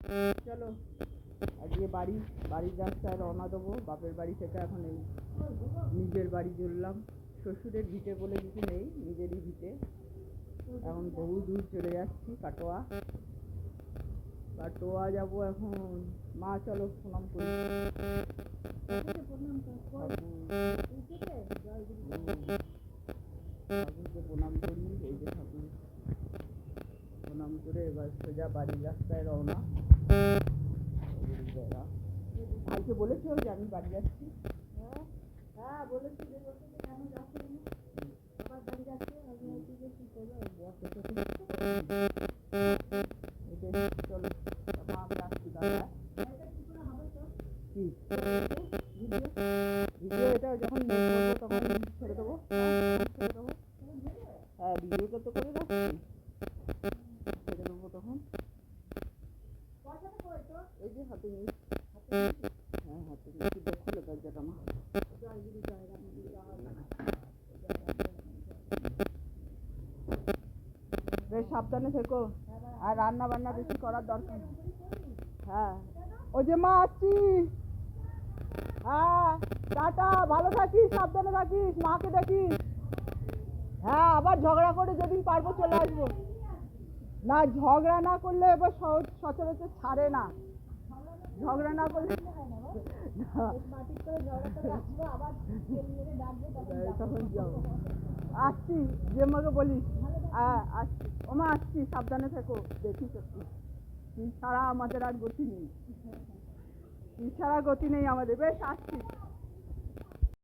চলো আজকে বাড়ির রাস্তায় রওনা দেবো। বাপের বাড়ি থেকে এখন এই নিজের বাড়ি চললাম। শ্বশুরের ভিটে বলে কিছু নেই, নিজেরই ভিটে। এখন বহু দূর চলে যাচ্ছি, কাটোয়া যাবো এখন। মা চলো প্রণাম করি। ঠাকুরকে প্রণাম করি। এই যে ঠাকুর প্রণাম করে এবার সোজা বাড়ির রাস্তায় রওনা। ভাইকে বলেছো যে আমি বাড়ি যাচ্ছি? হ্যাঁ বলেছি যে কেন যাচ্ছি আবার বাড়ি যাচ্ছে। চলো মা আমি আসছি দাদা। কি ভিডিও এটা যখন নেট করবো তখন ছেড়ে দেবো। হ্যাঁ ভিডিওটা তো করে রাখছি, ছেড়ে দেবো তখন। এই যে হাতে নিয়ে, হ্যাঁ হাতে নিয়ে দেখছিল দরজাটা মা। বেশ সাবধানে থেকো, আর রান্না বান্না বেশি করার দরকার। হ্যাঁ ওই যে মা আসছি। হ্যাঁ টাটা, ভালো থাকিস, সাবধানে থাকিস, মাকে দেখিস। হ্যাঁ আবার ঝগড়া করে যেদিন পারবো চলে আসবো। না ঝগড়া না করলে এবার সচরাচর ছাড়ে না। ঝগড়া না করলে তখন যাবো। আসছি, যে মাকে বলিস। হ্যাঁ আসছি ওমা, আসছি, সাবধানে থেকো। দেখিস একটু, তুই ছাড়া আমাদের আর গতি নেই, তুই ছাড়া গতি নেই আমাদের। বেশ আসছি।